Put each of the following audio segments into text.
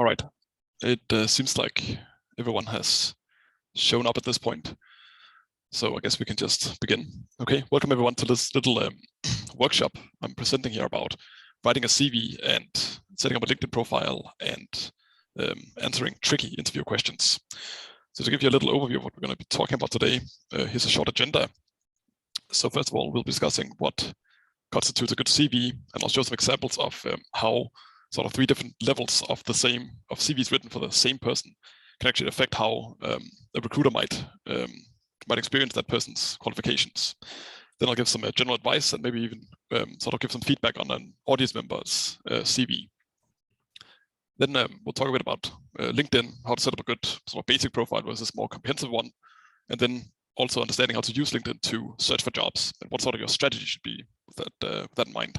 All right. It seems like everyone has shown up at this point. So I guess we can just begin. Okay, welcome everyone to this little workshop I'm presenting here about writing a CV and setting up a LinkedIn profile and answering tricky interview questions. So to give you a little overview of what we're going to be talking about today, here's a short agenda. So first of all, we'll be discussing what constitutes a good CV, and I'll show some examples of how sort of 3 different levels of CVs written for the same person can actually affect how a recruiter might experience that person's qualifications. Then I'll give some general advice and maybe even sort of give some feedback on an audience member's CV. Then we'll talk a bit about LinkedIn, how to set up a good sort of basic profile versus more comprehensive one, and then also understanding how to use LinkedIn to search for jobs and what sort of your strategy should be with that in mind.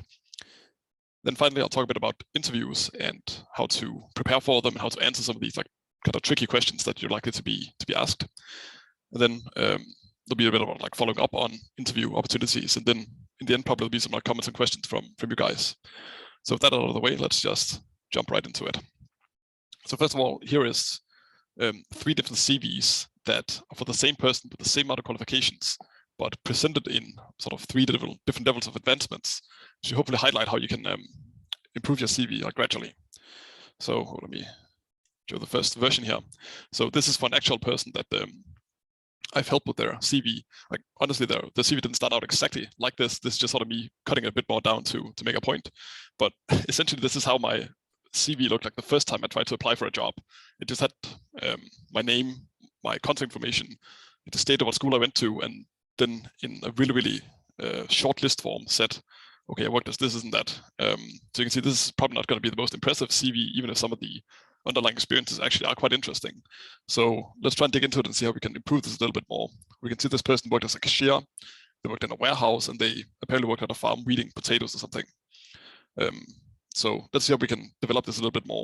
Then finally, I'll talk a bit about interviews and how to prepare for them and how to answer some of these like kind of tricky questions that you're likely to be asked. And then there'll be a bit about like following up on interview opportunities, and then in the end probably there'll be some like comments and questions from you guys. So with that out of the way, let's just jump right into it. So first of all, here is 3 different CVs that are for the same person with the same amount of qualifications, but presented in sort of 3 different levels of advancements to hopefully highlight how you can improve your CV gradually. So let me show the first version here. So this is for an actual person that I've helped with their CV. Like honestly, the CV didn't start out exactly like this. This is just sort of me cutting it a bit more down to make a point. But essentially, this is how my CV looked like the first time I tried to apply for a job. It just had my name, my contact information, it just stated what school I went to, and then in a really short list form said, okay, I worked as this and that. So you can see this is probably not going to be the most impressive CV, even if some of the underlying experiences actually are quite interesting. So let's try and dig into it and see how we can improve this a little bit more. We can see this person worked as a cashier, they worked in a warehouse, and they apparently worked at a farm weeding potatoes or something. So let's see how we can develop this a little bit more.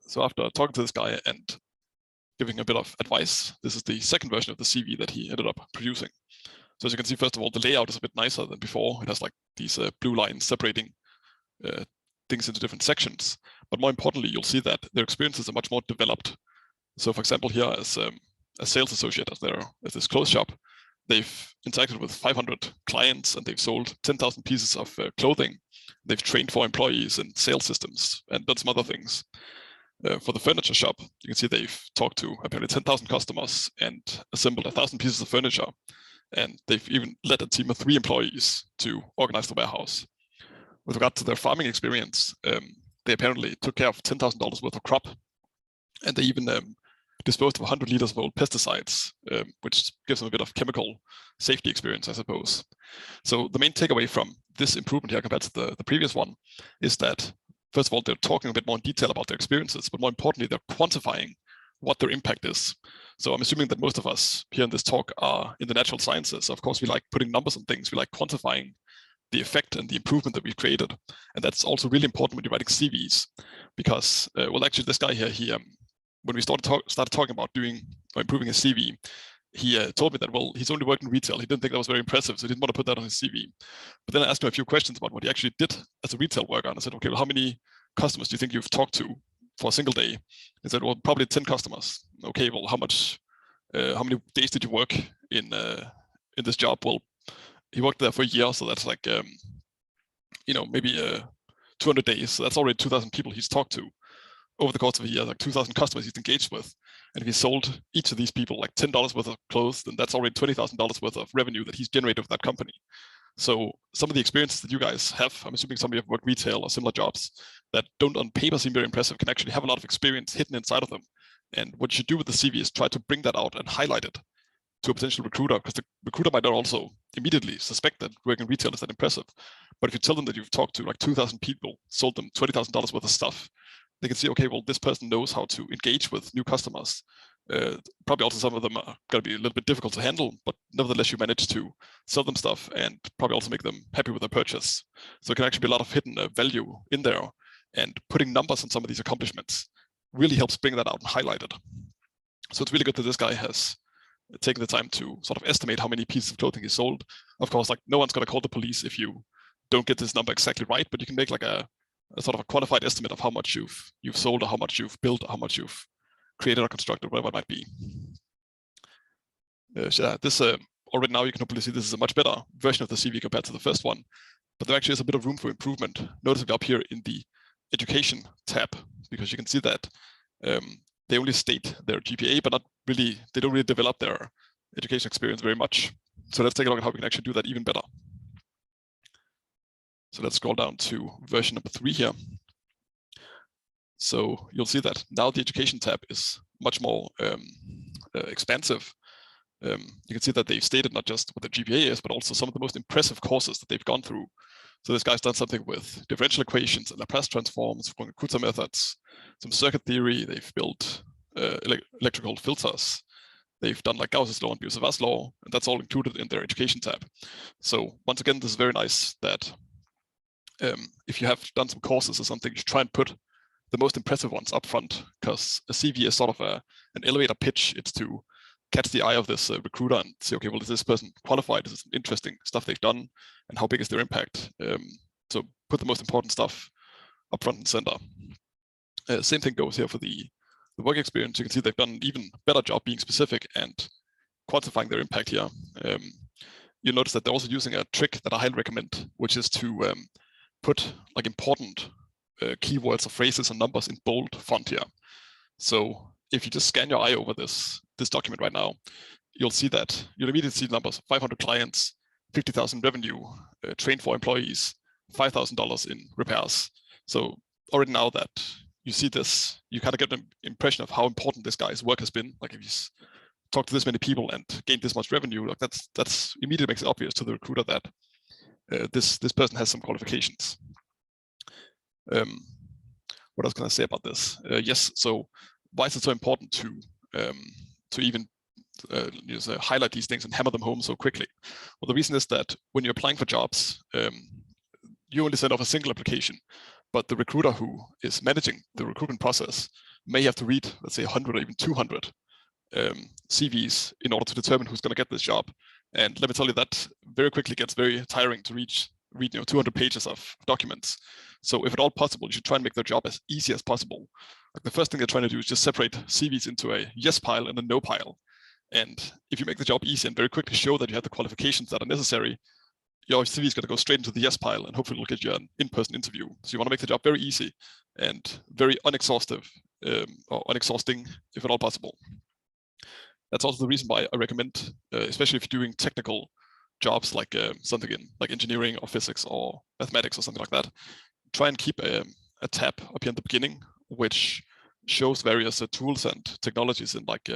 So after talking to this guy and giving a bit of advice, this is the second version of the CV that he ended up producing. So as you can see, first of all, the layout is a bit nicer than before. It has like these blue lines separating things into different sections. But more importantly, you'll see that their experiences are much more developed. So for example, here as a sales associate at this clothes shop, they've interacted with 500 clients and they've sold 10,000 pieces of clothing. They've trained 4 employees in sales systems and done some other things. For the furniture shop, you can see they've talked to apparently 10,000 customers and assembled 1,000 pieces of furniture. And they've even led a team of 3 employees to organize the warehouse. With regard to their farming experience, they apparently took care of $10,000 worth of crop, and they even disposed of 100 liters of old pesticides, which gives them a bit of chemical safety experience, I suppose. So the main takeaway from this improvement here compared to the previous one is that, first of all, they're talking a bit more in detail about their experiences, but more importantly, they're quantifying what their impact is. So I'm assuming that most of us here in this talk are in the natural sciences. Of course, we like putting numbers on things. We like quantifying the effect and the improvement that we've created. And that's also really important when you're writing CVs, because, well, actually this guy here, when we started talking about doing or improving his CV, he told me that, well, he's only worked in retail. He didn't think that was very impressive, so he didn't want to put that on his CV. But then I asked him a few questions about what he actually did as a retail worker. And I said, okay, well, how many customers do you think you've talked to for a single day? He said, well, probably 10 customers. Okay, well, how many days did you work in this job? Well, he worked there for a year, so that's like, maybe 200 days. So that's already 2,000 people he's talked to over the course of a year, like 2,000 customers he's engaged with. And if he sold each of these people like $10 worth of clothes, then that's already $20,000 worth of revenue that he's generated with that company. So some of the experiences that you guys have, I'm assuming some of you have worked retail or similar jobs that don't on paper seem very impressive, can actually have a lot of experience hidden inside of them. And what you should do with the CV is try to bring that out and highlight it to a potential recruiter, because the recruiter might not also immediately suspect that working in retail is that impressive. But if you tell them that you've talked to like 2,000 people, sold them $20,000 worth of stuff, they can see, okay, well, this person knows how to engage with new customers. Probably also some of them are going to be a little bit difficult to handle, but nevertheless, you manage to sell them stuff and probably also make them happy with their purchase. So it can actually be a lot of hidden value in there, and putting numbers on some of these accomplishments really helps bring that out and highlight it. So it's really good that this guy has taken the time to sort of estimate how many pieces of clothing he sold. Of course, like no one's going to call the police if you don't get this number exactly right, but you can make like a sort of a quantified estimate of how much you've sold, or how much you've built, or how much you've created or constructed, whatever it might be. So yeah, this already now you can hopefully see this is a much better version of the CV compared to the first one, but there actually is a bit of room for improvement, noticeably up here in the education tab, because you can see that they only state their GPA, but they don't really develop their education experience very much. So let's take a look at how we can actually do that even better. So let's scroll down to version number 3 here. So you'll see that now the education tab is much more expansive. You can see that they've stated not just what the GPA is, but also some of the most impressive courses that they've gone through. So this guy's done something with differential equations and Laplace transforms, Kuta methods, some circuit theory. They've built electrical filters. They've done like Gauss's law and Biot-Savart's law, and that's all included in their education tab. So once again, this is very nice that if you have done some courses or something, you should try and put the most impressive ones up front, because a CV is sort of an elevator pitch. It's to catch the eye of this recruiter and say, okay, well, is this person qualified? Is this interesting stuff they've done? And how big is their impact? So put the most important stuff up front and center. Same thing goes here for the work experience. You can see they've done an even better job being specific and quantifying their impact here. You'll notice that they're also using a trick that I highly recommend, which is to put like important keywords or phrases and numbers in bold font here. So if you just scan your eye over this document right now, you'll immediately see the numbers: 500 clients, 50,000 revenue, trained 4 employees, $5,000 in repairs. So already now that you see this, you kind of get an impression of how important this guy's work has been. Like if he's talked to this many people and gained this much revenue, like that's immediately makes it obvious to the recruiter that this person has some qualifications. What else can I say about this? Yes, so why is it so important to even highlight these things and hammer them home so quickly? Well, the reason is that when you're applying for jobs, you only send off a single application, but the recruiter who is managing the recruitment process may have to read, let's say, 100 or even 200 CVs in order to determine who's going to get this job. And let me tell you, that very quickly gets very tiring to read 200 pages of documents. So if at all possible, you should try and make their job as easy as possible. Like the first thing they're trying to do is just separate CVs into a yes pile and a no pile. And if you make the job easy and very quickly show that you have the qualifications that are necessary, your CV is going to go straight into the yes pile, and hopefully it'll get you an in-person interview. So you want to make the job very easy and very unexhaustive, or unexhausting, if at all possible. That's also the reason why I recommend, especially if you're doing technical jobs like something in like engineering or physics or mathematics or something like that, try and keep a tab up here in the beginning, which shows various tools and technologies in like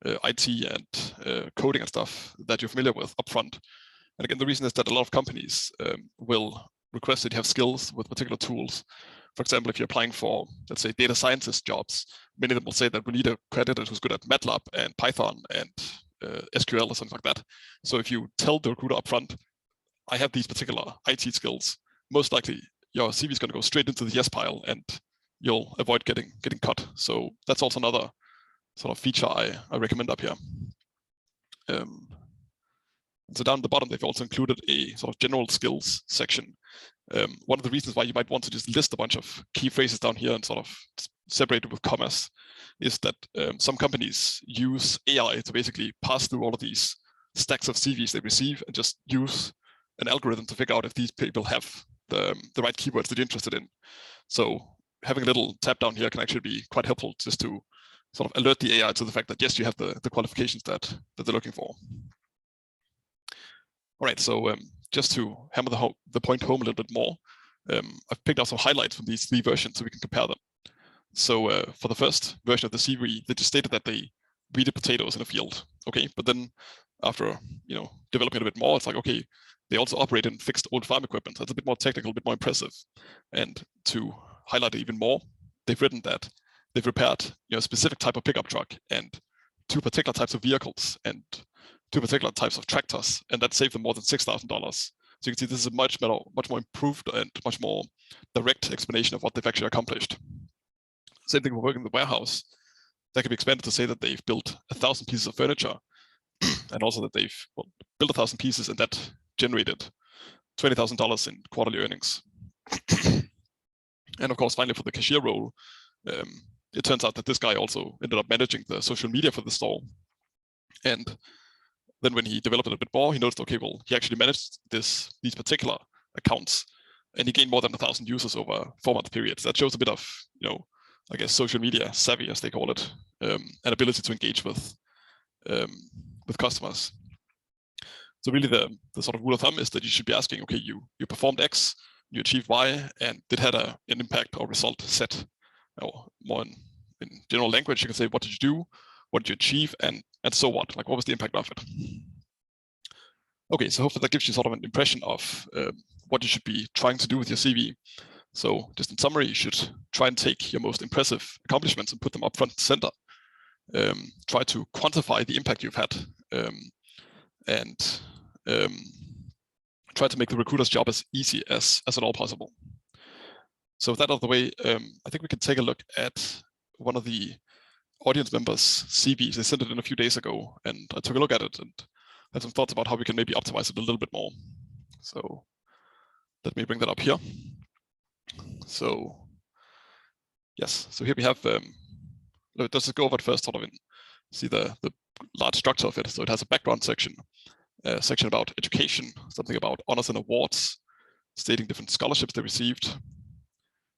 IT and coding and stuff that you're familiar with up front. And again, the reason is that a lot of companies will request that you have skills with particular tools. For example, if you're applying for, let's say, data scientist jobs, many of them will say that we need a candidate who's good at MATLAB and Python and SQL or something like that. So if you tell the recruiter up front, I have these particular IT skills, most likely your CV is going to go straight into the yes pile and you'll avoid getting cut. So that's also another sort of feature I recommend up here. So down at the bottom, they've also included a sort of general skills section. One of the reasons why you might want to just list a bunch of key phrases down here and sort of separate it with commas is that some companies use AI to basically pass through all of these stacks of CVs they receive and just use an algorithm to figure out if these people have the right keywords that you're interested in. So having a little tab down here can actually be quite helpful, just to sort of alert the AI to the fact that yes, you have the qualifications that they're looking for. All right, so just to hammer the point home a little bit more, I've picked out some highlights from these 3 versions so we can compare them. So for the first version of the CV, they just stated that they weeded potatoes in a field. Okay, but then after developing it a bit more, it's like, okay, they also operated and fixed old farm equipment. That's a bit more technical, a bit more impressive. And to highlight it even more, they've written that they've repaired a specific type of pickup truck and 2 particular types of vehicles and 2 particular types of tractors, and that saved them more than $6,000. So you can see this is a much more improved and much more direct explanation of what they've actually accomplished. Same thing with working in the warehouse. That can be expanded to say that they've built 1,000 pieces of furniture, and also that they've built 1,000 pieces, and that generated $20,000 in quarterly earnings. And of course, finally, for the cashier role, it turns out that this guy also ended up managing the social media for the store. And then when he developed it a bit more, he noticed, okay, well, he actually managed these particular accounts, and he gained more than 1,000 users over a 4-month period. So that shows a bit of, I guess, social media savvy, as they call it, and ability to engage with customers. So really, the sort of rule of thumb is that you should be asking, okay, you performed X, you achieved Y, and it had an impact or result set. Or more in general language, you can say, what did you do? What did you achieve? And so what? Like, what was the impact of it? Okay, so hopefully that gives you sort of an impression of what you should be trying to do with your CV. So just in summary, you should try and take your most impressive accomplishments and put them up front and center. Try to quantify the impact you've had, and try to make the recruiter's job as easy as at all possible. So with that out of the way, I think we can take a look at one of the audience members' CVs. They sent it in a few days ago, and I took a look at it and had some thoughts about how we can maybe optimize it a little bit more. So let me bring that up here. So yes, so here we have, let's just go over it first, sort of, and see the large structure of it. So it has a background section, a section about education, something about honors and awards, stating different scholarships they received.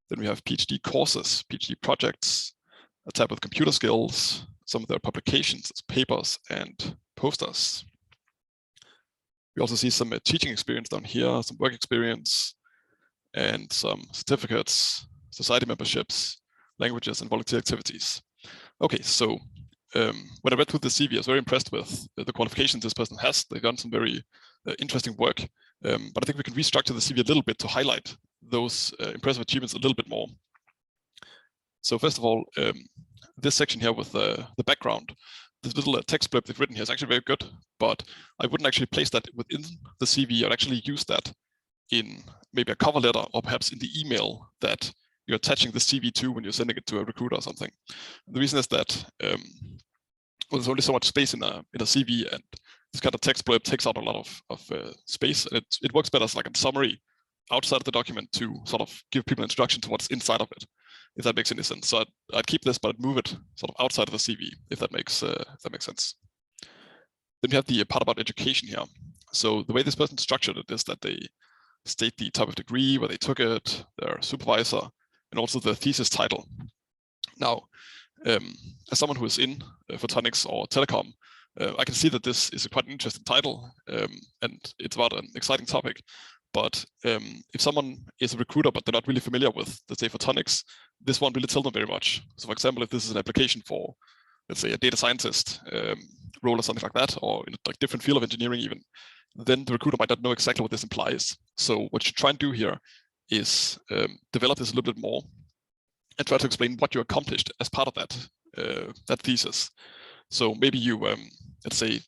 Then we have PhD courses, PhD projects, a tab with computer skills, some of their publications, papers, and posters. We also see some teaching experience down here, some work experience, and some certificates, society memberships, languages, and volunteer activities. Okay, so when I read through the CV, I was very impressed with the qualifications this person has. They've done some very interesting work, but I think we can restructure the CV a little bit to highlight those impressive achievements a little bit more. So first of all, this section here with the background, this little text blurb they've written here is actually very good, but I wouldn't actually place that within the CV. I'd actually use that in maybe a cover letter, or perhaps in the email that you're attaching the CV to when you're sending it to a recruiter or something. And the reason is that well, there's only so much space in a CV, and this kind of text blurb takes out a lot of space, and it works better as like a summary outside of the document to sort of give people an introduction to what's inside of it, if that makes any sense. So I'd keep this, but I'd move it sort of outside of the CV, if that makes sense. Then we have the part about education here. So the way this person structured it is that they state the type of degree, where they took it, their supervisor, and also the thesis title. Now, as someone who is in photonics or telecom, I can see that this is quite an interesting title, and it's about an exciting topic. But if someone is a recruiter, but they're not really familiar with, let's say, photonics, this won't really tell them very much. So for example, if this is an application for, let's say, a data scientist role or something like that, or in a like, different field of engineering even, then the recruiter might not know exactly what this implies. So what you try and do here is develop this a little bit more and try to explain what you accomplished as part of that thesis. So maybe you, let's say,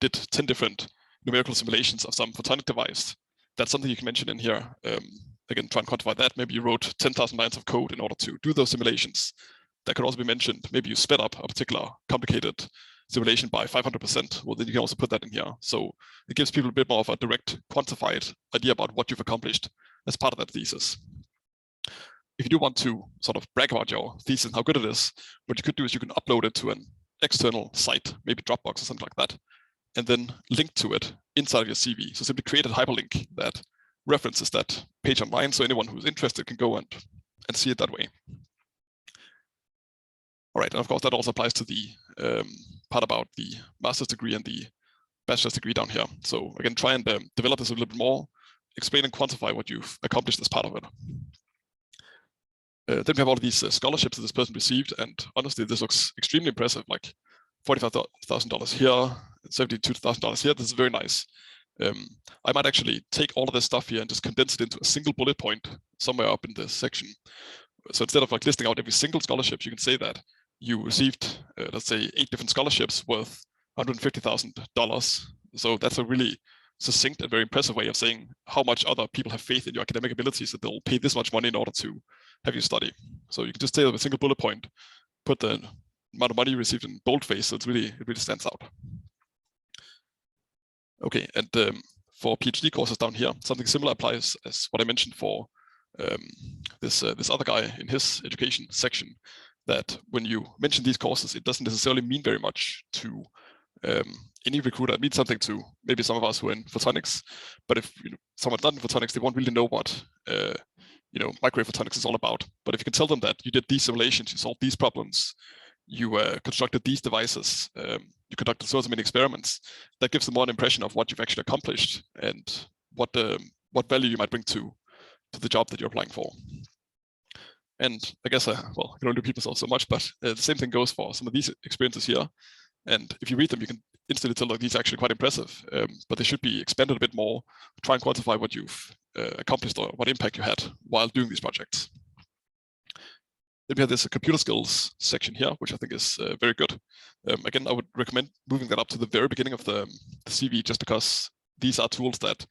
did 10 different numerical simulations of some photonic device. That's something you can mention in here. Again, try and quantify that. Maybe you wrote 10,000 lines of code in order to do those simulations. That could also be mentioned. Maybe you sped up a particular complicated simulation by 500%. Well, then you can also put that in here. So it gives people a bit more of a direct, quantified idea about what you've accomplished as part of that thesis. If you do want to sort of brag about your thesis and how good it is, what you could do is you can upload it to an external site, maybe Dropbox or something like that, and then link to it inside of your CV. So simply create a hyperlink that references that page online, so anyone who's interested can go and see it that way. All right, and of course that also applies to the part about the master's degree and the bachelor's degree down here. So again, try and develop this a little bit more, explain and quantify what you've accomplished as part of it. Then we have all of these scholarships that this person received, and honestly, this looks extremely impressive, like $45,000 here, $72,000 here. This is very nice. I might actually take all of this stuff here and just condense it into a single bullet point somewhere up in this section. So instead of like listing out every single scholarship, you can say that you received, let's say, 8 different scholarships worth $150,000. So that's a really succinct and very impressive way of saying how much other people have faith in your academic abilities, that they'll pay this much money in order to have you study. So you can just say with a single bullet point, put the amount of money you received in boldface, so it really stands out. Okay, and for PhD courses down here, something similar applies as what I mentioned for this other guy in his education section, that when you mention these courses, it doesn't necessarily mean very much to any recruiter. It means something to maybe some of us who are in photonics, but if someone's not in photonics, they won't really know what microwave photonics is all about. But if you can tell them that you did these simulations, you solved these problems, you constructed these devices, you conducted so many experiments, that gives them more an impression of what you've actually accomplished and what value you might bring to the job that you're applying for. And I guess, well, I can only repeat myself so much, but the same thing goes for some of these experiences here. And if you read them, you can instantly tell that these are actually quite impressive, but they should be expanded a bit more, try and quantify what you've accomplished or what impact you had while doing these projects. Then we have this computer skills section here, which I think is very good. Again, I would recommend moving that up to the very beginning of the CV, just because these are tools that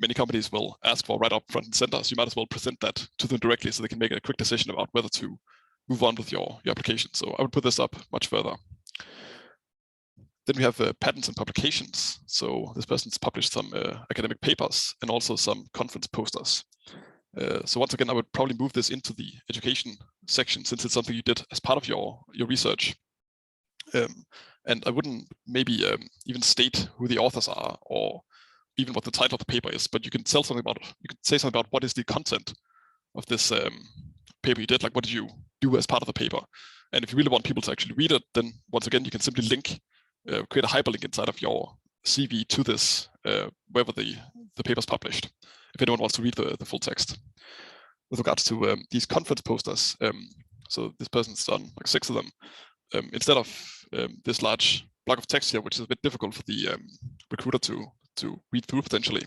many companies will ask for right up front and center. So you might as well present that to them directly so they can make a quick decision about whether to move on with your application. So I would put this up much further. Then we have patents and publications. So this person's published some academic papers and also some conference posters. So once again, I would probably move this into the education section, since it's something you did as part of your research. And I wouldn't maybe even state who the authors are or even what the title of the paper is, but you can tell something about it. You can say something about what is the content of this paper you did, like what did you do as part of the paper. And if you really want people to actually read it, then once again, you can simply link, create a hyperlink inside of your CV to this, wherever the paper is published, if anyone wants to read the full text. With regards to these conference posters, so this person's done like 6 of them. Instead of this large block of text here, which is a bit difficult for the recruiter to read through potentially,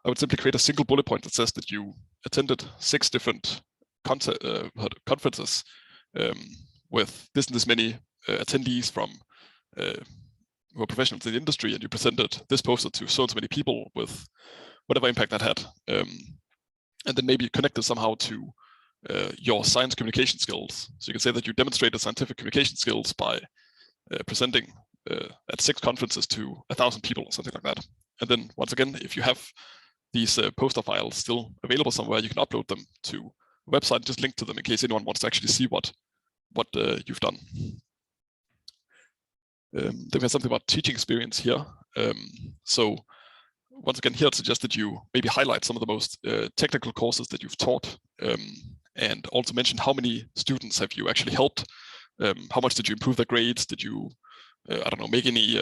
I would simply create a single bullet point that says that you attended 6 different conferences with this and this many attendees from who are professionals in the industry, and you presented this poster to so many people with whatever impact that had. And then maybe connect it somehow to your science communication skills. So you can say that you demonstrated scientific communication skills by presenting at 6 conferences to 1,000 people or something like that. And then once again, if you have these poster files still available somewhere, you can upload them to a website and just link to them in case anyone wants to actually see what you've done. Then we have something about teaching experience here. So once again, here I'd suggest that you maybe highlight some of the most technical courses that you've taught, and also mention how many students have you actually helped. How much did you improve their grades? Did you, I don't know, make any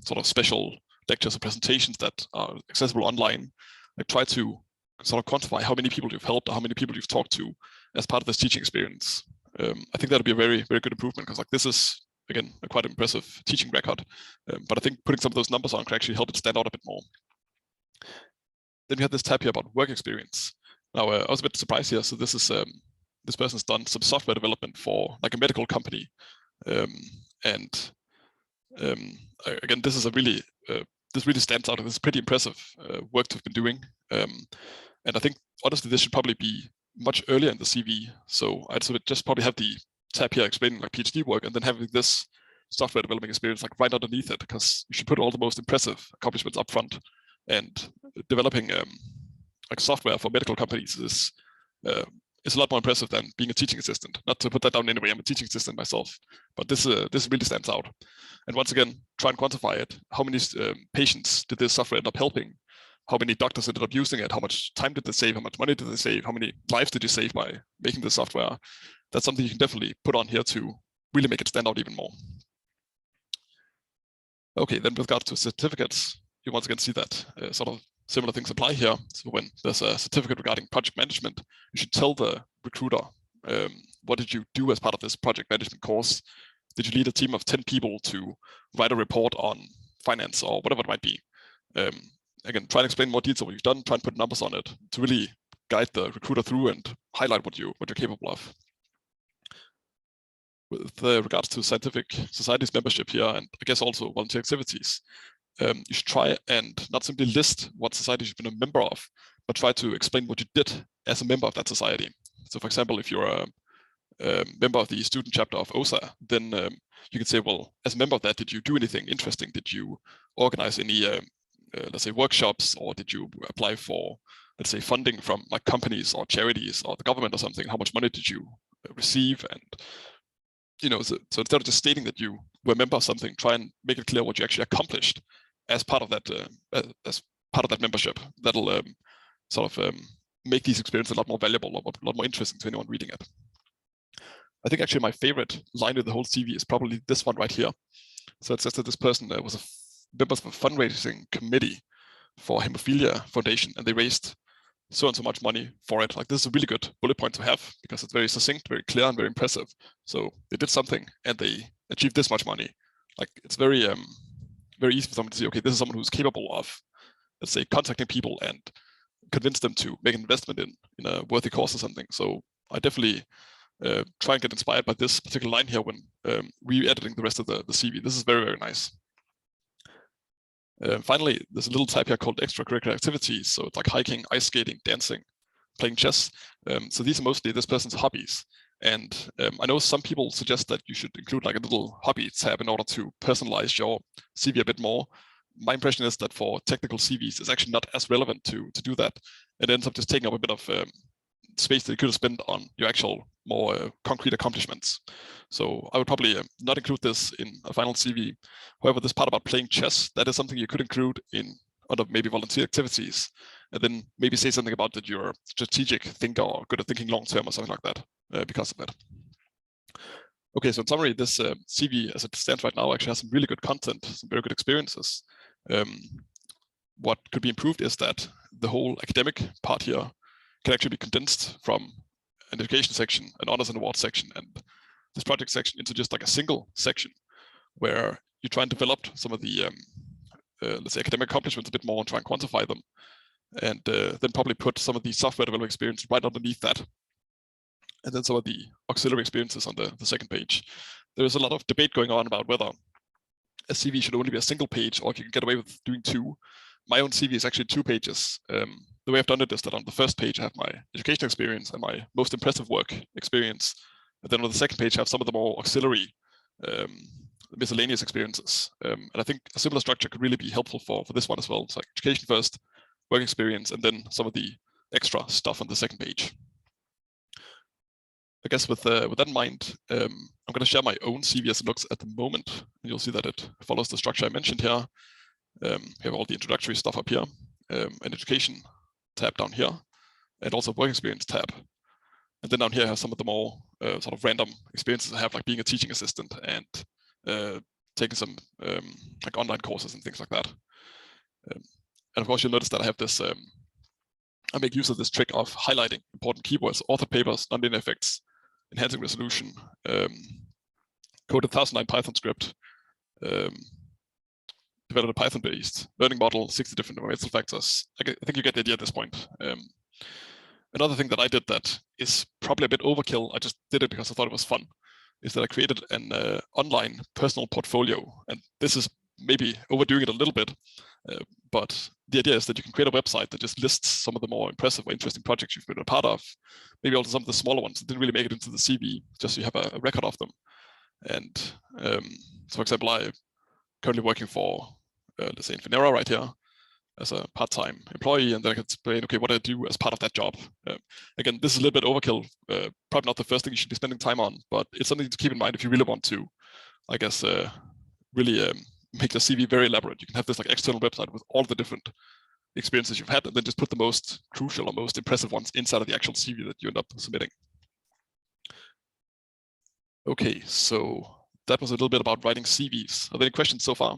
sort of special lectures or presentations that are accessible online? Like, try to sort of quantify how many people you've helped or how many people you've talked to as part of this teaching experience. I think that'll be a very, very good improvement, because like this is, again, a quite impressive teaching record. But I think putting some of those numbers on can actually help it stand out a bit more. Then we have this tab here about work experience. Now, I was a bit surprised here. So this is this person's done some software development for like a medical company, and again, this is a really this really stands out. This is pretty impressive work to have been doing, and I think honestly this should probably be much earlier in the CV. So I'd just probably have the tab here explaining like PhD work, and then having this software development experience like right underneath it, because you should put all the most impressive accomplishments up front. And developing like software for medical companies is a lot more impressive than being a teaching assistant. Not to put that down anyway, I'm a teaching assistant myself, but this really stands out. And once again, try and quantify it. How many patients did this software end up helping? How many doctors ended up using it? How much time did they save? How much money did they save? How many lives did you save by making this software? That's something you can definitely put on here to really make it stand out even more. Okay, then with regards to certificates, you once again see that sort of similar things apply here. So when there's a certificate regarding project management, you should tell the recruiter, what did you do as part of this project management course? Did you lead a team of 10 people to write a report on finance or whatever it might be? Again, try and explain more detail what you've done, try and put numbers on it to really guide the recruiter through and highlight what you're capable of. With regards to scientific societies membership here, and I guess also volunteer activities, you should try and not simply list what society you've been a member of, but try to explain what you did as a member of that society. So for example, if you're a member of the student chapter of OSA, then you could say, well, as a member of that, did you do anything interesting? Did you organize any, let's say, workshops, or did you apply for let's say, funding from like companies or charities or the government or something. How much money did you receive? And so instead of just stating that you were a member of something, try and make it clear what you actually accomplished as part of that membership. That'll sort of make these experiences a lot more valuable, a lot more interesting to anyone reading it. I think actually my favorite line of the whole CV is probably this one right here. So it says that this person was a member of a fundraising committee for Hemophilia Foundation, and they raised so and so much money for it. Like, this is a really good bullet point to have because it's very succinct, very clear, and very impressive. So they did something and they achieved this much money. Like, it's very easy for someone to see, okay, this is someone who's capable of, let's say, contacting people and convince them to make an investment in a worthy cause or something. So I definitely try and get inspired by this particular line here when re-editing the rest of the CV. This is very, very nice. Finally, there's a little type here called extracurricular activities. So it's like hiking, ice skating, dancing, playing chess. So these are mostly this person's hobbies. And I know some people suggest that you should include like a little hobby tab in order to personalize your CV a bit more. My impression is that for technical CVs, it's actually not as relevant to do that. It ends up just taking up a bit of space that you could have spent on your actual more concrete accomplishments. So I would probably not include this in a final CV. However, this part about playing chess, that is something you could include under maybe volunteer activities, and then maybe say something about that you're a strategic thinker or good at thinking long term or something like that because of that. Okay, so in summary, this CV as it stands right now actually has some really good content, some very good experiences. What could be improved is that the whole academic part here can actually be condensed from an education section, an honors and awards section, and this project section into just like a single section where you try and develop some of the, let's say, academic accomplishments a bit more and try and quantify them. And then probably put some of the software development experience right underneath that. And then some of the auxiliary experiences on the second page. There's a lot of debate going on about whether a CV should only be a single page or if you can get away with doing two. My own CV is actually 2 pages. The way I've done it is that on the first page I have my education experience and my most impressive work experience. And then on the second page I have some of the more auxiliary miscellaneous experiences. And I think a similar structure could really be helpful for this one as well. So like education first, work experience, and then some of the extra stuff on the second page. I guess with that in mind, I'm going to share my own CV as it looks at the moment. And you'll see that it follows the structure I mentioned here. We have all the introductory stuff up here, an education tab down here, and also work experience tab. And then down here I have some of the more sort of random experiences I have, like being a teaching assistant and taking some like online courses and things like that. And of course, you'll notice that I have this, I make use of this trick of highlighting important keywords, authored papers, nonlinear effects, enhancing resolution, coded 1009 Python script, developed a Python-based learning model, 60 different environmental factors. I think you get the idea at this point. Another thing that I did that is probably a bit overkill, I just did it because I thought it was fun, is that I created an online personal portfolio. And this is maybe overdoing it a little bit, but the idea is that you can create a website that just lists some of the more impressive or interesting projects you've been a part of, maybe also some of the smaller ones that didn't really make it into the CV, just so you have a record of them. And so, for example, I'm currently working for, let's say, Infinera right here as a part-time employee, and then I can explain, okay, what I do as part of that job. Again, this is a little bit overkill, probably not the first thing you should be spending time on, but it's something to keep in mind if you really want to, I guess, really make the CV very elaborate. You can have this like external website with all the different experiences you've had, and then just put the most crucial or most impressive ones inside of the actual CV that you end up submitting. Okay, so that was a little bit about writing CVs. Are there any questions so far?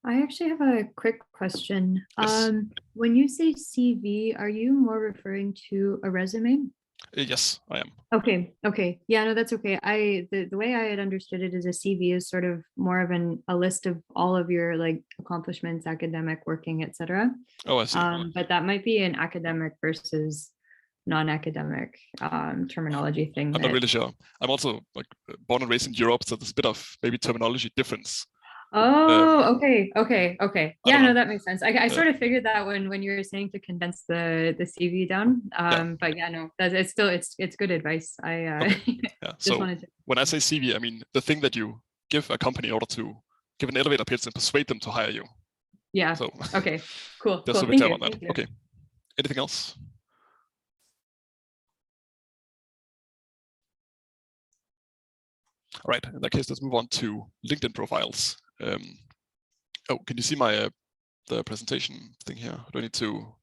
I actually have a quick question. Yes. When you say CV, are you more referring to a resume? Yes, I am. Okay. Yeah, no, that's okay. The way I had understood it is a CV is sort of more of a list of all of your like accomplishments, academic, working, etc. Oh, I see. But that might be an academic versus non-academic terminology thing. I'm not really sure. I'm also like born and raised in Europe, so there's a bit of maybe terminology difference. Oh, okay. Yeah, no, that makes sense. I sort of figured that when you were saying to condense the CV down. But yeah, no, it's good advice. I okay. Yeah. just So wanted to. when I say CV, I mean the thing that you give a company in order to give an elevator pitch and persuade them to hire you. Yeah. So okay, cool. just Cool. to be clear Thank on you. that. Okay. Anything else? All right. In that case, let's move on to LinkedIn profiles. Oh, can you see my the presentation thing here? Do I need to?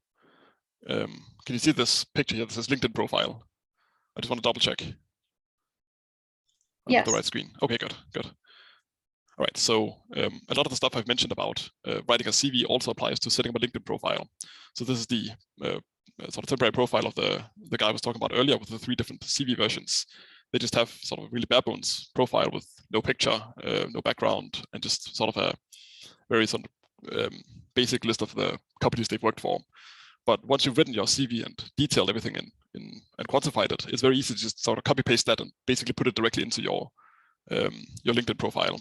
Can you see this picture here? This is LinkedIn profile. I just want to double check. I'm on the right screen. Okay, good, good. All right, so a lot of the stuff I've mentioned about writing a CV also applies to setting up a LinkedIn profile. So this is the sort of temporary profile of the guy I was talking about earlier with the 3 different CV versions. They just have sort of a really bare bones profile with no picture, no background, and just sort of a very sort of basic list of the companies they've worked for. But once you've written your CV and detailed everything and quantified it, it's very easy to just sort of copy paste that and basically put it directly into your LinkedIn profile.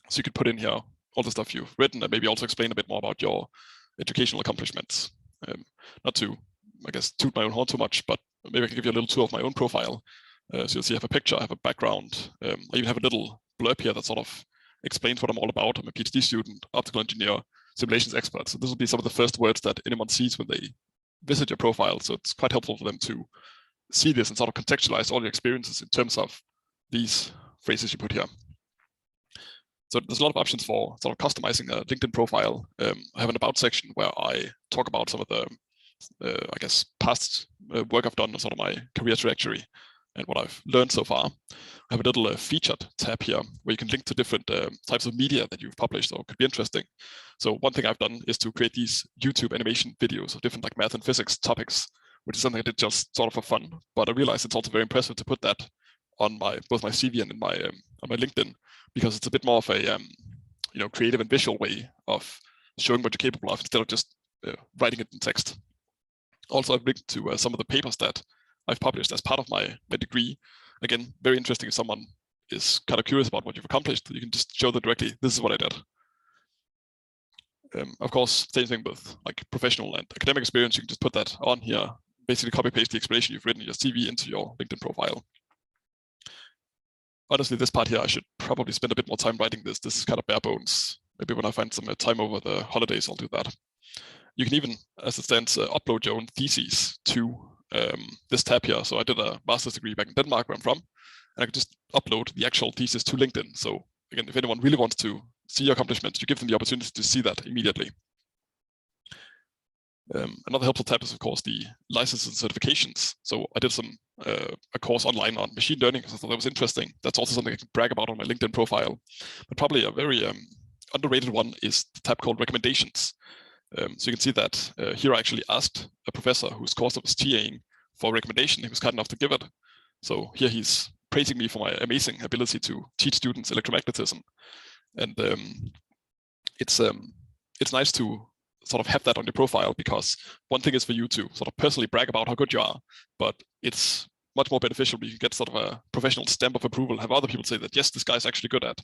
So you could put in here all the stuff you've written and maybe also explain a bit more about your educational accomplishments. Not to, I guess, toot my own horn too much, but maybe I can give you a little tour of my own profile. So you'll see I have a picture, I have a background. I even have a little blurb here that sort of explains what I'm all about. I'm a PhD student, optical engineer, simulations expert. So this will be some of the first words that anyone sees when they visit your profile. So it's quite helpful for them to see this and sort of contextualize all your experiences in terms of these phrases you put here. So there's a lot of options for sort of customizing a LinkedIn profile. I have an about section where I talk about some of the, I guess, past work I've done, sort of my career trajectory and what I've learned so far. I have a little featured tab here where you can link to different types of media that you've published or could be interesting. So one thing I've done is to create these YouTube animation videos of different like math and physics topics, which is something I did just sort of for fun. But I realized it's also very impressive to put that on both my CV and in my on my LinkedIn, because it's a bit more of a creative and visual way of showing what you're capable of instead of just writing it in text. Also, I've linked to some of the papers that I've published as part of my degree. Again, very interesting if someone is kind of curious about what you've accomplished. You can just show them directly, this is what I did. Of course, same thing with like professional and academic experience. You can just put that on here, basically copy paste the explanation you've written in your CV into your LinkedIn profile. Honestly, this part here, I should probably spend a bit more time writing this. This is kind of bare bones. Maybe when I find some time over the holidays, I'll do that. You can even, as it stands, upload your own theses to this tab here. So I did a master's degree back in Denmark, where I'm from, and I could just upload the actual thesis to LinkedIn. So again, if anyone really wants to see your accomplishments, you give them the opportunity to see that immediately. Another helpful tab is, of course, the licenses and certifications. So I did a course online on machine learning because I thought that was interesting. That's also something I can brag about on my LinkedIn profile. But probably a very underrated one is the tab called recommendations. So you can see that here I actually asked a professor whose course I was TAing for a recommendation. He was kind enough to give it. So here he's praising me for my amazing ability to teach students electromagnetism. And it's nice to sort of have that on your profile, because one thing is for you to sort of personally brag about how good you are, but it's much more beneficial when you get sort of a professional stamp of approval, have other people say that, yes, this guy's actually good at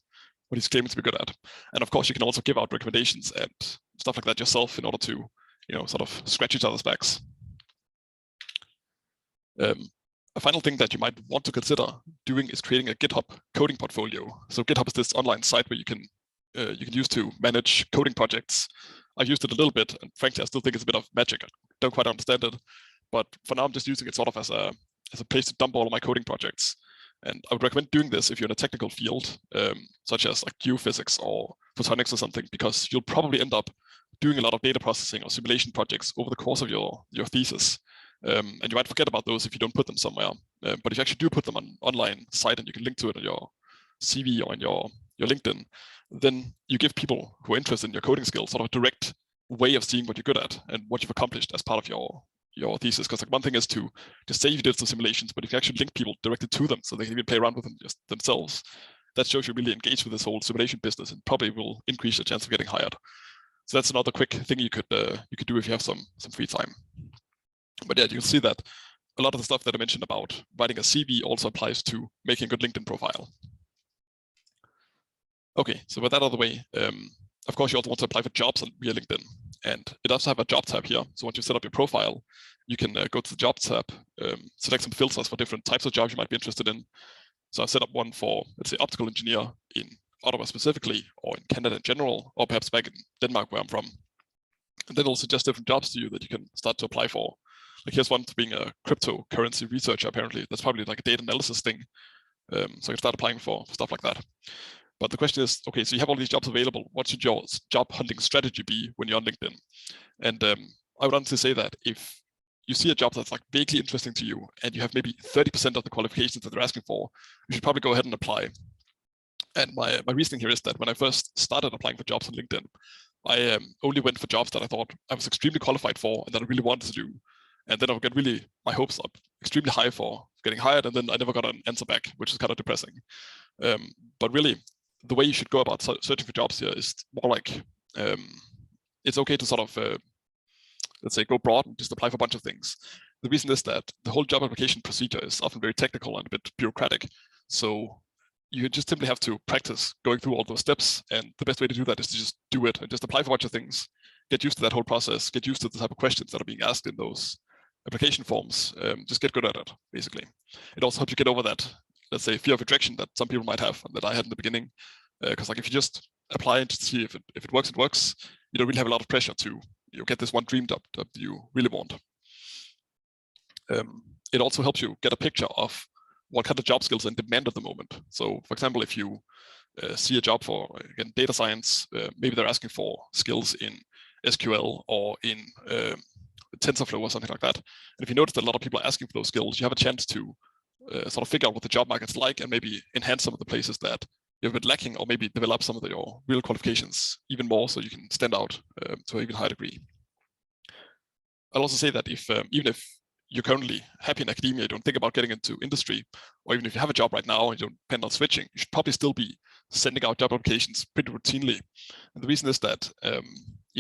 what he's claiming to be good at. And of course, you can also give out recommendations and stuff like that yourself in order to, sort of scratch each other's backs. A final thing that you might want to consider doing is creating a GitHub coding portfolio. So GitHub is this online site where you can use to manage coding projects. I've used it a little bit, and frankly, I still think it's a bit of magic. I don't quite understand it, but for now, I'm just using it sort of as a place to dump all of my coding projects. And I would recommend doing this if you're in a technical field, such as like geophysics or photonics or something, because you'll probably end up doing a lot of data processing or simulation projects over the course of your thesis. And you might forget about those if you don't put them somewhere. But if you actually do put them on an online site and you can link to it on your CV or on your LinkedIn, then you give people who are interested in your coding skills sort of a direct way of seeing what you're good at and what you've accomplished as part of your thesis. Because like one thing is to just say you did some simulations, but if you actually link people directly to them so they can even play around with them just themselves, that shows you're really engaged with this whole simulation business and probably will increase your chance of getting hired. So that's another quick thing you could do if you have some free time. But yeah, you can see that a lot of the stuff that I mentioned about writing a CV also applies to making a good LinkedIn profile. Okay, so with that out of the way, of course, you also want to apply for jobs via LinkedIn. And it does have a job tab here. So once you set up your profile, you can go to the jobs tab, select some filters for different types of jobs you might be interested in. So I've set up one for, let's say, optical engineer in Ottawa specifically, or in Canada in general, or perhaps back in Denmark where I'm from. And then it'll suggest different jobs to you that you can start to apply for. Like here's one for being a cryptocurrency researcher, apparently. That's probably like a data analysis thing. So you can start applying for stuff like that. But the question is, okay, so you have all these jobs available. What should your job hunting strategy be when you're on LinkedIn? And I would honestly say that if you see a job that's like vaguely interesting to you and you have maybe 30% of the qualifications that they're asking for, you should probably go ahead and apply. And my reasoning here is that when I first started applying for jobs on LinkedIn, I only went for jobs that I thought I was extremely qualified for and that I really wanted to do. And then I would get really my hopes up extremely high for getting hired, and then I never got an answer back, which is kind of depressing. But really, the way you should go about searching for jobs here is more like it's okay to sort of let's say go broad and just apply for a bunch of things. The reason is that the whole job application procedure is often very technical and a bit bureaucratic. So you just simply have to practice going through all those steps. And the best way to do that is to just do it and just apply for a bunch of things, get used to that whole process, get used to the type of questions that are being asked in those application forms. Just get good at it, basically. It also helps you get over that, let's say, fear of rejection that some people might have and that I had in the beginning. Because like if you just apply and just see if it works, it works. You don't really have a lot of pressure to get this one dream job that you really want. It also helps you get a picture of what kind of job skills are in demand at the moment. So, for example, if you see a job for, again, data science, maybe they're asking for skills in SQL or in TensorFlow or something like that. And if you notice that a lot of people are asking for those skills, you have a chance to sort of figure out what the job market's like and maybe enhance some of the places that you've been lacking, or maybe develop some of your real qualifications even more so you can stand out to an even higher degree. I'll also say that if even if you're currently happy in academia, you don't think about getting into industry, or even if you have a job right now and you don't plan on switching, you should probably still be sending out job applications pretty routinely. And the reason is that a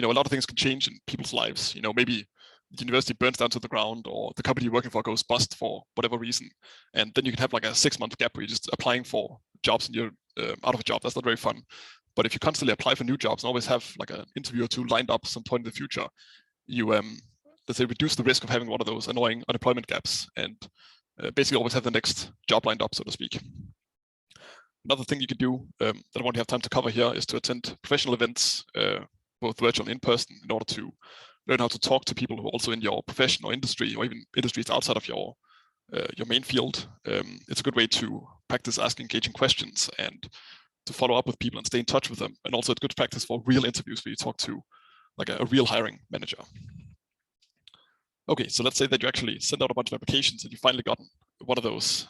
lot of things can change in people's lives. Maybe the university burns down to the ground, or the company you're working for goes bust for whatever reason, and then you can have like a 6-month gap where you're just applying for jobs and you're out of a job. That's not very fun. But if you constantly apply for new jobs and always have like an interview or two lined up some point in the future, you let's say reduce the risk of having one of those annoying unemployment gaps, and basically always have the next job lined up, so to speak. Another thing you could do that I won't have time to cover here is to attend professional events, both virtual and in person, in order to learn how to talk to people who are also in your profession or industry, or even industries outside of your main field. It's a good way to practice asking engaging questions and to follow up with people and stay in touch with them. And also it's good practice for real interviews where you talk to like a real hiring manager. Okay, so let's say that you actually send out a bunch of applications and you finally gotten one of those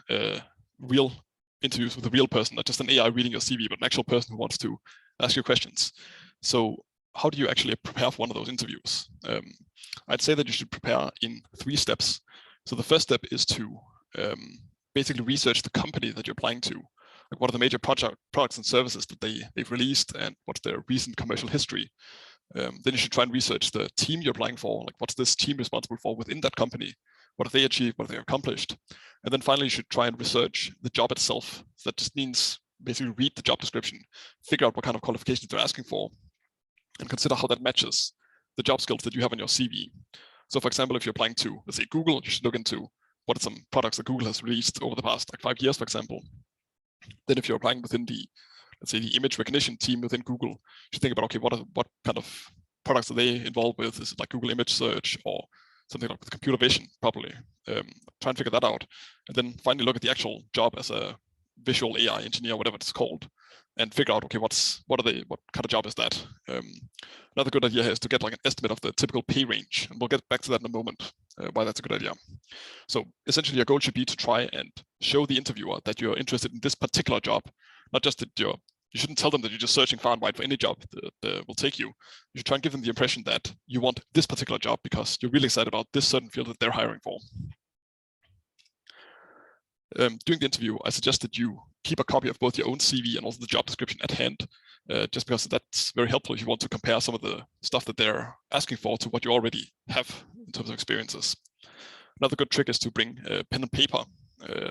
real interviews with a real person, not just an AI reading your CV, but an actual person who wants to ask you questions. So how do you actually prepare for one of those interviews? I'd say that you should prepare in 3 steps. So the first step is to basically research the company that you're applying to. Like what are the major products and services that they've released, and what's their recent commercial history? Then you should try and research the team you're applying for. Like what's this team responsible for within that company? What have they achieved? What have they accomplished? And then finally, you should try and research the job itself. So that just means basically read the job description, figure out what kind of qualifications they're asking for, and consider how that matches the job skills that you have on your CV. So for example, if you're applying to, let's say, Google, you should look into what are some products that Google has released over the past like 5 years, for example. Then if you're applying within the, let's say, the image recognition team within Google, you should think about, okay, what kind of products are they involved with? Is it like Google image search or something like with computer vision, probably? Try and figure that out. And then finally look at the actual job as a visual AI engineer, whatever it's called, and figure out, okay, what kind of job is that? Another good idea here is to get like an estimate of the typical pay range, and we'll get back to that in a moment, why that's a good idea. So essentially your goal should be to try and show the interviewer that you're interested in this particular job, not just that you shouldn't tell them that you're just searching far and wide for any job that will take you. You should try and give them the impression that you want this particular job because you're really excited about this certain field that they're hiring for. During the interview, I suggest that you keep a copy of both your own CV and also the job description at hand, just because that's very helpful if you want to compare some of the stuff that they're asking for to what you already have in terms of experiences. Another good trick is to bring pen and paper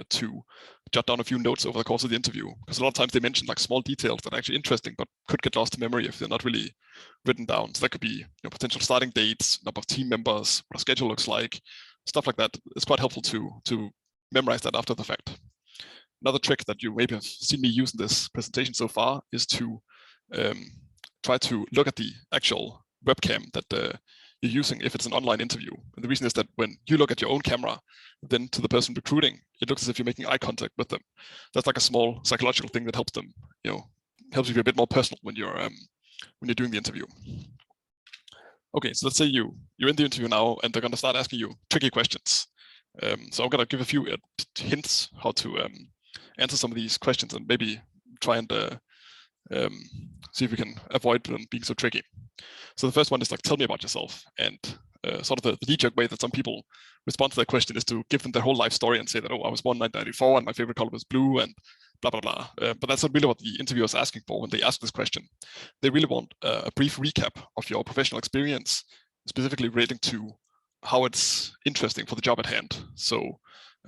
to jot down a few notes over the course of the interview, because a lot of times they mention like small details that are actually interesting but could get lost to memory if they're not really written down. So that could be potential starting dates, number of team members, what a schedule looks like, stuff like that. It's quite helpful to memorize that after the fact. Another trick that you maybe have seen me use in this presentation so far is to try to look at the actual webcam that you're using if it's an online interview. And the reason is that when you look at your own camera, then to the person recruiting, it looks as if you're making eye contact with them. That's like a small psychological thing that helps them, helps you be a bit more personal when you're doing the interview. Okay, so let's say you're in the interview now, and they're going to start asking you tricky questions. So I'm going to give a few hints how to answer some of these questions, and maybe try and see if we can avoid them being so tricky. So the first one is like, tell me about yourself. And sort of the knee-jerk way that some people respond to that question is to give them their whole life story and say that, oh, I was born in 1994 and my favorite color was blue and blah, blah, blah. But that's not really what the interviewer is asking for when they ask this question. They really want a brief recap of your professional experience, specifically relating to how it's interesting for the job at hand. So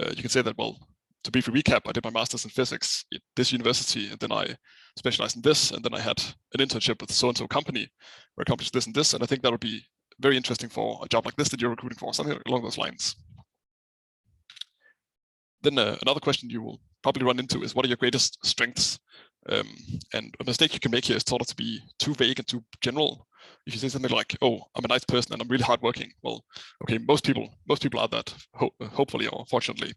you can say that, well, to briefly recap, I did my master's in physics at this university, and then I specialized in this, and then I had an internship with so-and-so company where I accomplished this and this, and I think that would be very interesting for a job like this that you're recruiting for, something along those lines. Then another question you will probably run into is, what are your greatest strengths? And a mistake you can make here is sort of to be too vague and too general. If you say something like, oh, I'm a nice person and I'm really hardworking, well, okay, most people are that, hopefully or fortunately.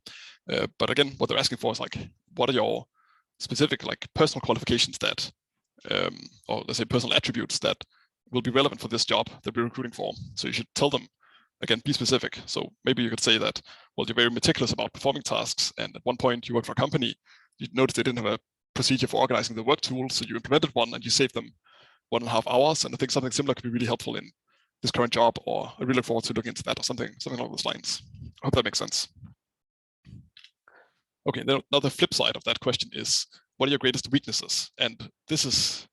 But again, what they're asking for is like, what are your specific like personal qualifications that, or let's say personal attributes that will be relevant for this job that we're recruiting for? So you should tell them, again, be specific. So maybe you could say that, well, you're very meticulous about performing tasks, and at one point you worked for a company, you noticed they didn't have a procedure for organizing the work tools, so you implemented one and you saved them 1.5 hours. And I think something similar could be really helpful in this current job, or I really look forward to looking into that, or something along those lines. I hope that makes sense. Okay, now the flip side of that question is, what are your greatest weaknesses? And this is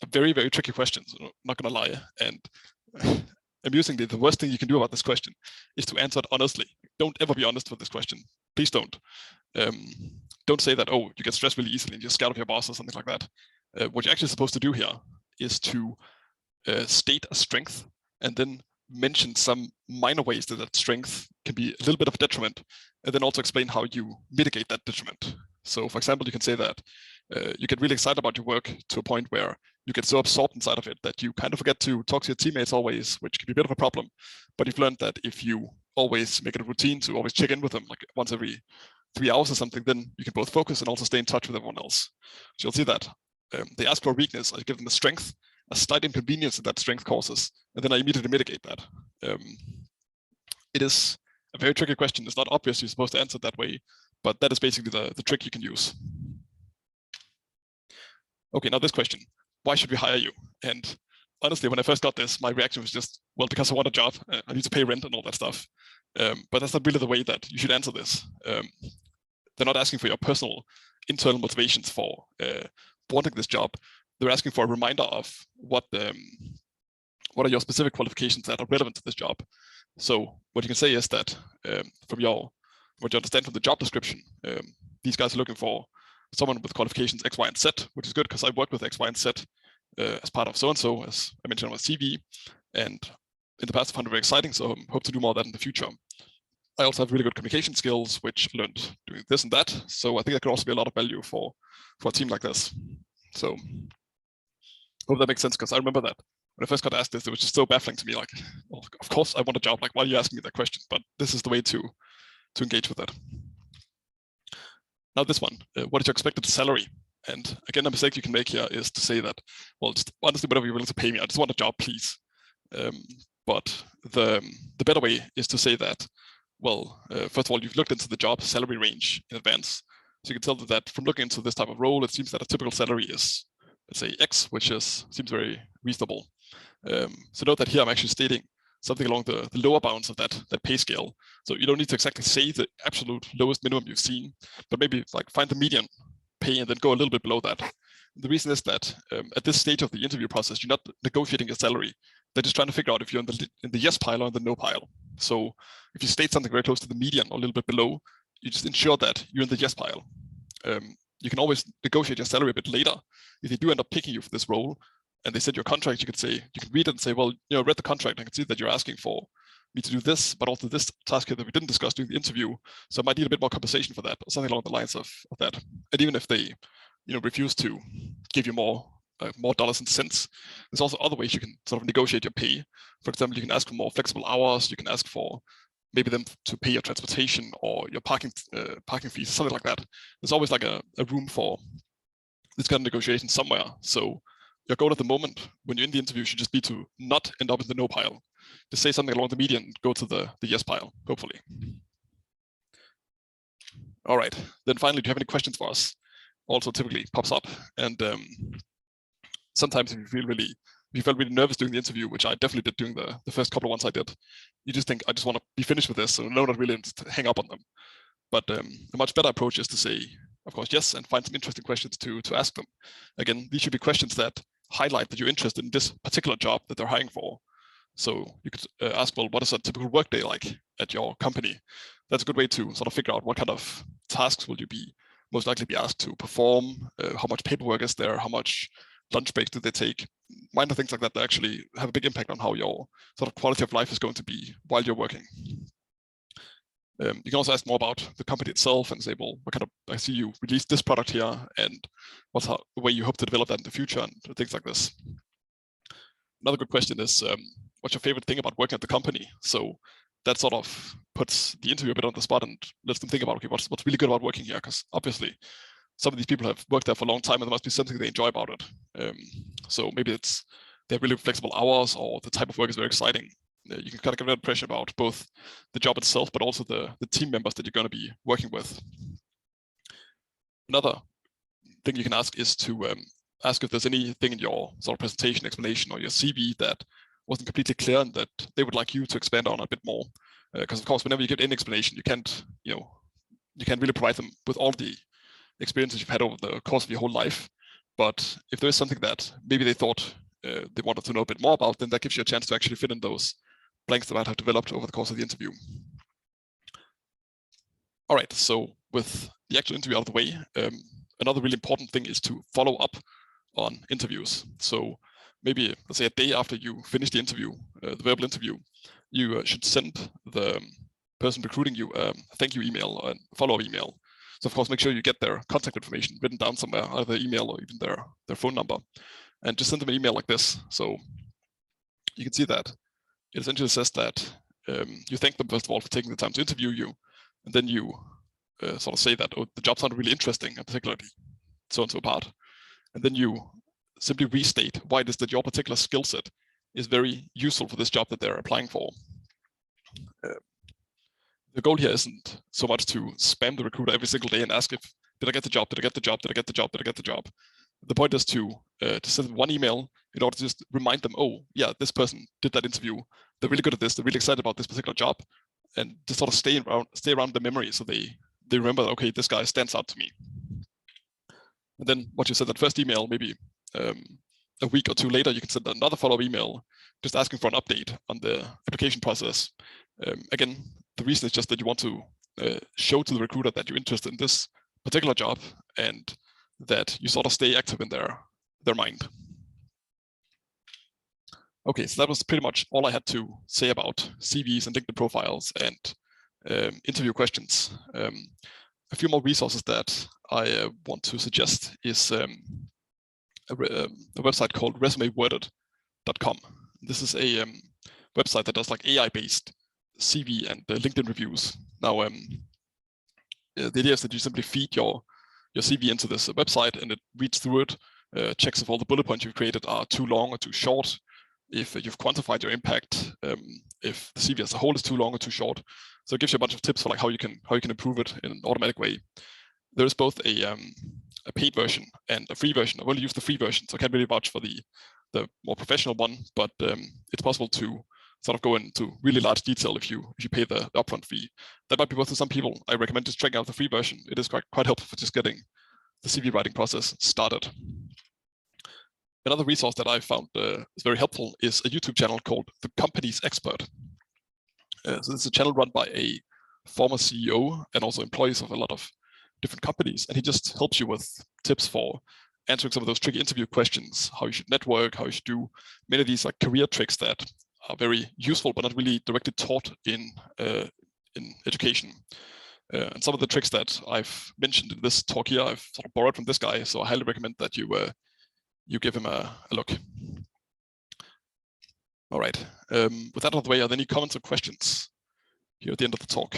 a very, very tricky question, so I'm not gonna lie. And amusingly, the worst thing you can do about this question is to answer it honestly. Don't ever be honest with this question. Please don't. Don't say that, oh, you get stressed really easily and you're scared of your boss or something like that. What you're actually supposed to do here is to state a strength and then mention some minor ways that that strength can be a little bit of a detriment, and then also explain how you mitigate that detriment. So for example, you can say that you get really excited about your work to a point where you get so absorbed inside of it that you kind of forget to talk to your teammates always, which can be a bit of a problem. But you've learned that if you always make it a routine to always check in with them, like once every 3 hours or something, then you can both focus and also stay in touch with everyone else. So you'll see that they ask for a weakness, I give them a strength, a slight inconvenience that strength causes, and then I immediately mitigate that. It is a very tricky question. It's not obvious you're supposed to answer it that way, but that is basically the trick you can use. Okay, now this question, why should we hire you? And honestly, when I first got this, my reaction was just, well, because I want a job, I need to pay rent and all that stuff. But that's not really the way that you should answer this. They're not asking for your personal internal motivations for wanting this job. They're asking for a reminder of what are your specific qualifications that are relevant to this job. So what you can say is that from what you understand from the job description, these guys are looking for someone with qualifications X, Y, and Z, which is good because I work with X, Y, and Z as part of so-and-so, as I mentioned on my CV. And in the past, I found it very exciting, so I hope to do more of that in the future. I also have really good communication skills, which I learned doing this and that. So I think that could also be a lot of value for a team like this. So I hope that makes sense, because I remember that when I first got asked this, it was just so baffling to me. Like, well, of course I want a job. Like, why are you asking me that question? But this is the way to engage with it. Now this one, what is your expected salary? And again, a mistake you can make here is to say that, well, just honestly, whatever you're willing to pay me, I just want a job, please. But the better way is to say that, well, first of all, you've looked into the job salary range in advance. So you can tell them that from looking into this type of role, it seems that a typical salary is, let's say, X, which seems very reasonable. So note that here I'm actually stating something along the lower bounds of that pay scale. So you don't need to exactly say the absolute lowest minimum you've seen, but maybe like find the median pay and then go a little bit below that. The reason is that at this stage of the interview process, you're not negotiating your salary. They're just trying to figure out if you're in the yes pile or in the no pile. So if you state something very close to the median or a little bit below, you just ensure that you're in the yes pile. You can always negotiate your salary a bit later. If they do end up picking you for this role and they send your contract, you can read it and say, well, I read the contract, I can see that you're asking for me to do this, but also this task here that we didn't discuss during the interview. So I might need a bit more compensation for that, or something along the lines of that. And even if they, refuse to give you more dollars and cents, there's also other ways you can sort of negotiate your pay. For example, you can ask for more flexible hours. You can ask for maybe them to pay your transportation or your parking fees, something like that. There's always like a room for this kind of negotiation somewhere. So your goal at the moment when you're in the interview should just be to not end up in the no pile. Just say something along the median, go to the yes pile, hopefully. All right, then finally, do you have any questions for us? Also typically pops up. And sometimes if you felt really nervous during the interview, which I definitely did during the first couple of ones I did, you just think, I just want to be finished with this, so no, not really to hang up on them. But a much better approach is to say, of course, yes, and find some interesting questions to ask them. Again, these should be questions that highlight that you're interested in this particular job that they're hiring for. So you could ask, well, what is a typical workday like at your company? That's a good way to sort of figure out what kind of tasks will you be most likely be asked to perform, how much paperwork is there, how much lunch breaks do they take, minor things like that that actually have a big impact on how your sort of quality of life is going to be while you're working. You can also ask more about the company itself and say, well, what kind of, I see you released this product here, and what's the way you hope to develop that in the future, and things like this. Another good question is, what's your favorite thing about working at the company? So that sort of puts the interview a bit on the spot and lets them think about, okay, what's really good about working here? Because obviously some of these people have worked there for a long time and there must be something they enjoy about it. So maybe they have really flexible hours, or the type of work is very exciting. You can kind of get an impression about both the job itself, but also the team members that you're going to be working with. Another thing you can ask is to ask if there's anything in your sort of presentation, explanation, or your CV that wasn't completely clear and that they would like you to expand on a bit more. Because of course, whenever you give any explanation, you can't really provide them with all the experiences you've had over the course of your whole life. But if there is something that maybe they thought they wanted to know a bit more about, then that gives you a chance to actually fill in those blanks that might have developed over the course of the interview. All right, so with the actual interview out of the way, another really important thing is to follow up on interviews. So maybe, let's say, a day after you finish the interview, the verbal interview, you should send the person recruiting you a thank you email and follow-up email. So of course, make sure you get their contact information written down somewhere, either email or even their phone number, and just send them an email like this. So you can see that it essentially says that you thank them, first of all, for taking the time to interview you, and then you sort of say that, oh, the job sounded really interesting, and particularly so-and-so part. And then you simply restate why it is that your particular skill set is very useful for this job that they're applying for. The goal here isn't so much to spam the recruiter every single day and ask if, did I get the job, did I get the job, did I get the job, did I get the job? The point is to send them one email in order to just remind them, oh, yeah, this person did that interview. They're really good at this. They're really excited about this particular job. And just sort of stay around the memory so they remember, okay, this guy stands out to me. And then what you said that first email, maybe a week or two later, you can send another follow-up email just asking for an update on the application process. Again, the reason is just that you want to show to the recruiter that you're interested in this particular job and that you sort of stay active in their mind. Okay, so that was pretty much all I had to say about CVs and LinkedIn profiles and interview questions. A few more resources that I want to suggest is a website called resumeworded.com. This is a website that does like AI-based CV and LinkedIn reviews. Now, the idea is that you simply feed your CV into this website and it reads through it, checks if all the bullet points you've created are too long or too short, if you've quantified your impact, if the CV as a whole is too long or too short. So it gives you a bunch of tips for like how you can improve it in an automatic way. There is both a paid version and a free version. I've only used the free version, so I can't really vouch for the more professional one, but it's possible to sort of go into really large detail if you pay the upfront fee. That might be worth to some people. I recommend just checking out the free version. It is quite helpful for just getting the CV writing process started. Another resource that I found is very helpful is a YouTube channel called The Company's Expert. So this is a channel run by a former CEO and also employees of a lot of different companies, and he just helps you with tips for answering some of those tricky interview questions, how you should network, how you should do many of these like career tricks that are very useful, but not really directly taught in education. And some of the tricks that I've mentioned in this talk here, I've sort of borrowed from this guy, so I highly recommend that you give him a look. All right. With that out of the way, are there any comments or questions here at the end of the talk?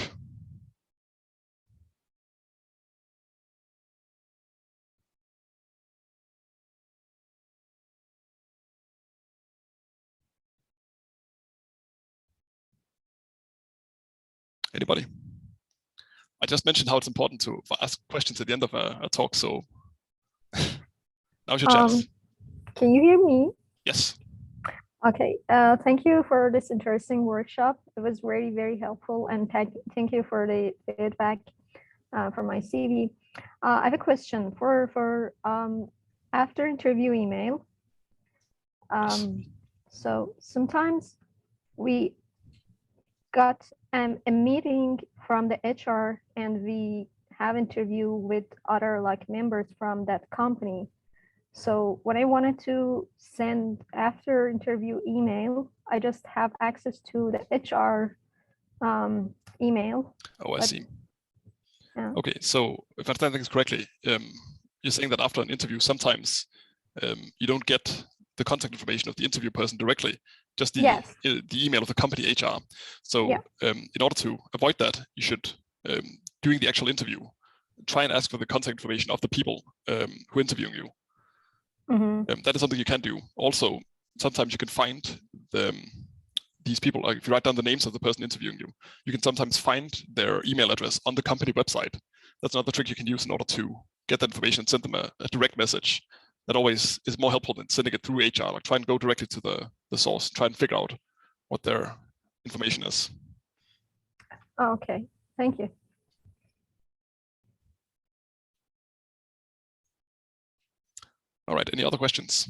Anybody? I just mentioned how it's important to ask questions at the end of a talk, so now's your chance. Can you hear me? Yes. Okay, thank you for this interesting workshop. It was very, very helpful, and thank you for the feedback for my CV. I have a question for after interview email. So sometimes we got a meeting from the HR and we have interview with other like members from that company. So when I wanted to send after interview email, I just have access to the HR email. Oh, I see. Yeah. Okay, so if I understand things correctly, you're saying that after an interview, sometimes you don't get the contact information of the interview person directly, just the email of the company HR. So in order to avoid that, you should, during the actual interview, try and ask for the contact information of the people who are interviewing you. That is something you can do. Also, sometimes you can find these people, like if you write down the names of the person interviewing you, you can sometimes find their email address on the company website. That's another trick you can use in order to get that information and send them a direct message. That always is more helpful than sending it through HR. Like try and go directly to the source, try and figure out what their information is. Okay, thank you. All right, any other questions?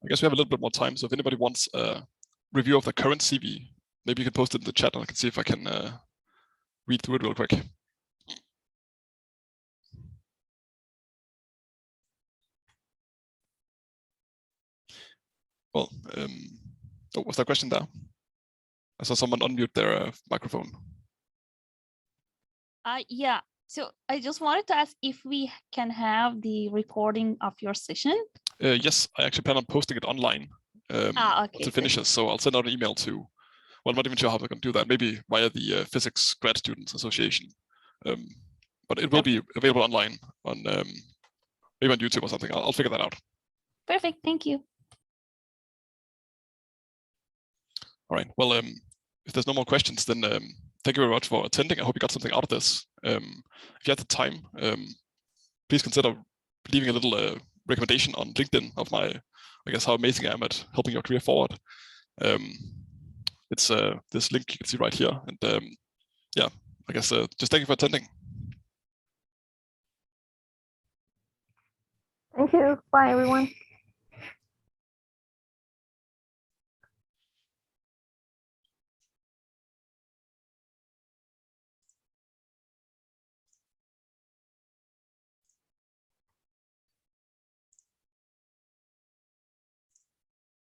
I guess we have a little bit more time, so if anybody wants a review of the current CV, maybe you can post it in the chat and I can see if I can read through it real quick. Well, oh, was there a question there? I saw someone unmute their microphone. Yeah, so I just wanted to ask if we can have the recording of your session. Yes, I actually plan on posting it online once it finishes. So I'll send out an email to, well, I'm not even sure how they're going to do that. Maybe via the Physics Grad Students Association. But it will be available online on maybe on YouTube or something. I'll figure that out. Perfect, thank you. All right, well, if there's no more questions, then thank you very much for attending. I hope you got something out of this. If you have the time, please consider leaving a little recommendation on LinkedIn of my, I guess, how amazing I am at helping your career forward. It's this link you can see right here. And yeah, I guess just thank you for attending. Thank you. Bye, everyone.